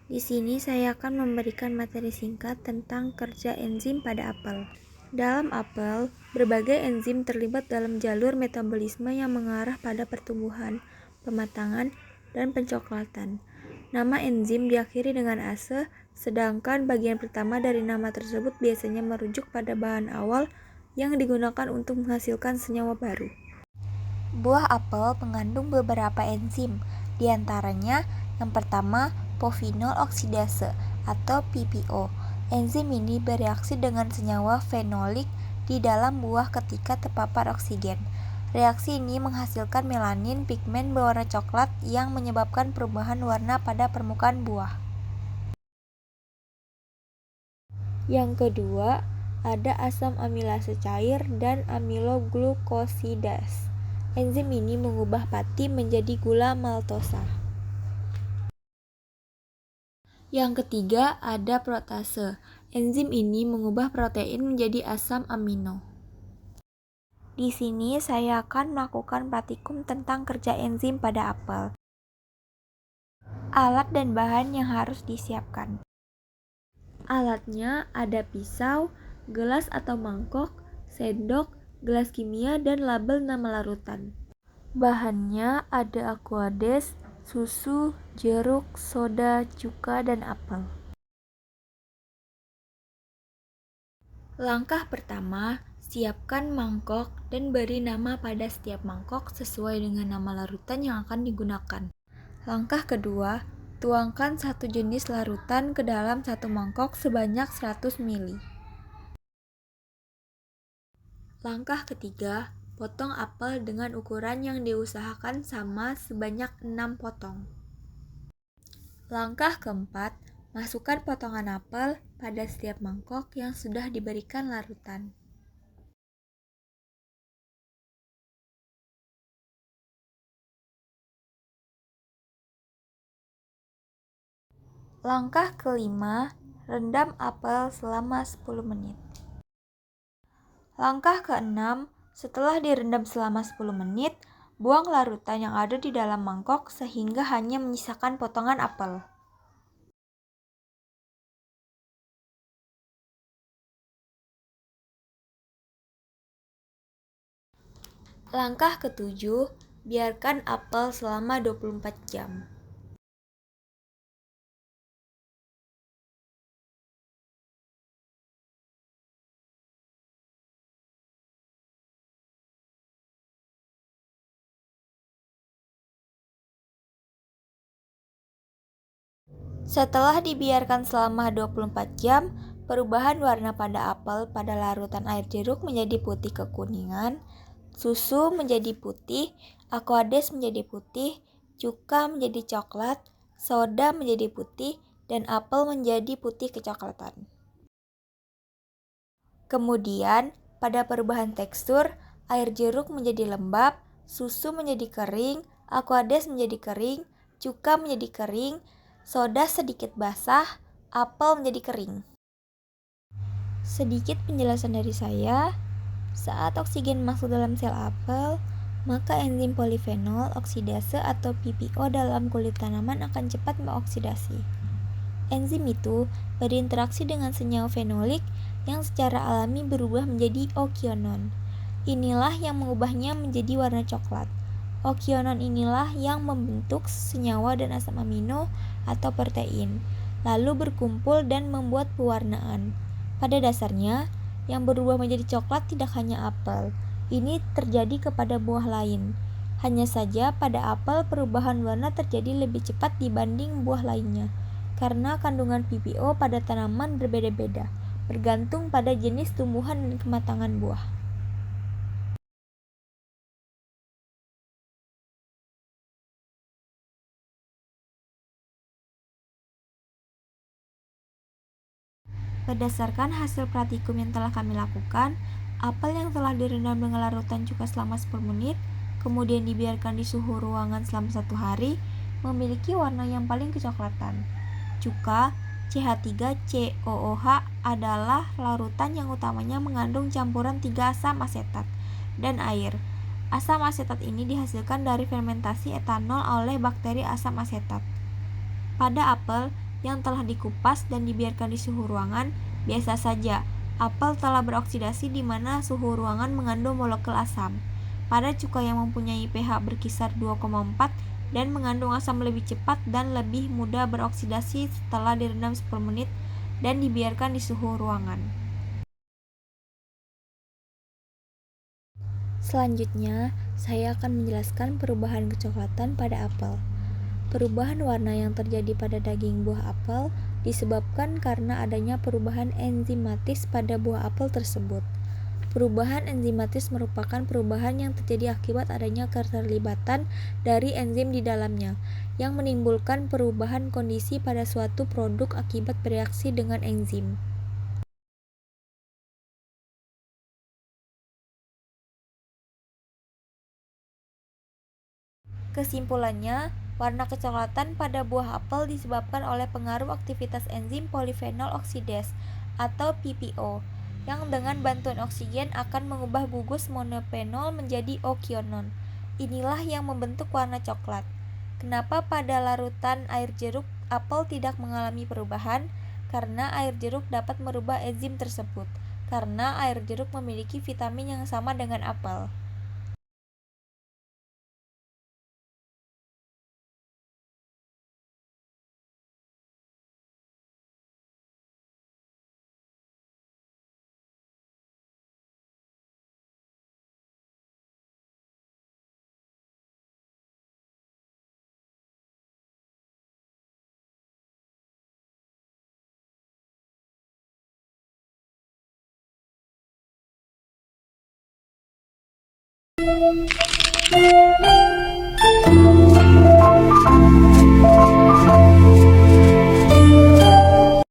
Di sini saya akan memberikan materi singkat tentang kerja enzim pada apel. Dalam apel, berbagai enzim terlibat dalam jalur metabolisme yang mengarah pada pertumbuhan, pematangan, dan pencoklatan. Nama enzim diakhiri dengan ase, sedangkan bagian pertama dari nama tersebut biasanya merujuk pada bahan awal yang digunakan untuk menghasilkan senyawa baru. Buah apel mengandung beberapa enzim, di antaranya yang pertama povinol oksidase atau PPO. Enzim ini bereaksi dengan senyawa fenolik di dalam buah ketika terpapar oksigen. Reaksi ini menghasilkan melanin, pigmen berwarna coklat yang menyebabkan perubahan warna pada permukaan buah. Yang kedua, ada asam amilase cair dan amiloglukosidase. Enzim ini mengubah pati menjadi gula maltosa. Yang ketiga, ada protase. Enzim ini mengubah protein menjadi asam amino. Di sini saya akan melakukan praktikum tentang kerja enzim pada apel. Alat dan bahan yang harus disiapkan. Alatnya ada pisau, gelas atau mangkok, sendok, gelas kimia, dan label nama larutan. Bahannya ada aquades, susu, jeruk, soda, cuka, dan apel. Langkah pertama, siapkan mangkok dan beri nama pada setiap mangkok sesuai dengan nama larutan yang akan digunakan. Langkah kedua, tuangkan satu jenis larutan ke dalam satu mangkok sebanyak 100 ml. Langkah ketiga, potong apel dengan ukuran yang diusahakan sama sebanyak 6 potong. Langkah keempat, masukkan potongan apel pada setiap mangkok yang sudah diberikan larutan. Langkah kelima, rendam apel selama 10 menit. Langkah keenam, setelah direndam selama 10 menit, buang larutan yang ada di dalam mangkok sehingga hanya menyisakan potongan apel. Langkah ketujuh, biarkan apel selama 24 jam. Setelah dibiarkan selama 24 jam, perubahan warna pada apel pada larutan air jeruk menjadi putih kekuningan, susu menjadi putih, aquades menjadi putih, cuka menjadi coklat, soda menjadi putih, dan apel menjadi putih kecoklatan. Kemudian, pada perubahan tekstur, air jeruk menjadi lembab, susu menjadi kering, aquades menjadi kering, cuka menjadi kering, soda sedikit basah, apel menjadi kering. Sedikit penjelasan dari saya, saat oksigen masuk dalam sel apel, maka enzim polifenol oksidase atau PPO dalam kulit tanaman akan cepat mengoksidasi. Enzim itu berinteraksi dengan senyawa fenolik yang secara alami berubah menjadi okionon. Inilah yang mengubahnya menjadi warna coklat. Okionon inilah yang membentuk senyawa dan asam amino atau protein, lalu berkumpul dan membuat pewarnaan. Pada dasarnya, yang berubah menjadi coklat tidak hanya apel. Ini terjadi kepada buah lain. Hanya saja pada apel perubahan warna terjadi lebih cepat dibanding buah lainnya, karena kandungan PPO pada tanaman berbeda-beda, bergantung pada jenis tumbuhan dan kematangan buah. Berdasarkan hasil praktikum yang telah kami lakukan, apel yang telah direndam dengan larutan cuka selama 10 menit, kemudian dibiarkan di suhu ruangan selama 1 hari, memiliki warna yang paling kecoklatan. Cuka CH3COOH adalah larutan yang utamanya mengandung campuran 3 asam asetat dan air. Asam asetat ini dihasilkan dari fermentasi etanol oleh bakteri asam asetat. Pada apel, yang telah dikupas dan dibiarkan di suhu ruangan, biasa saja. Apel telah beroksidasi di mana suhu ruangan mengandung molekul asam. Pada cuka yang mempunyai pH berkisar 2,4 dan mengandung asam lebih cepat dan lebih mudah beroksidasi setelah direndam 10 menit dan dibiarkan di suhu ruangan. Selanjutnya, saya akan menjelaskan perubahan kecoklatan pada apel. Perubahan warna yang terjadi pada daging buah apel disebabkan karena adanya perubahan enzimatis pada buah apel tersebut. Perubahan enzimatis merupakan perubahan yang terjadi akibat adanya keterlibatan dari enzim di dalamnya, yang menimbulkan perubahan kondisi pada suatu produk akibat bereaksi dengan enzim. Kesimpulannya, warna kecoklatan pada buah apel disebabkan oleh pengaruh aktivitas enzim polyphenol oxidase atau PPO yang dengan bantuan oksigen akan mengubah gugus monofenol menjadi okionon. Inilah yang membentuk warna coklat. Kenapa pada larutan air jeruk apel tidak mengalami perubahan? Karena air jeruk dapat merubah enzim tersebut. Karena air jeruk memiliki vitamin yang sama dengan apel.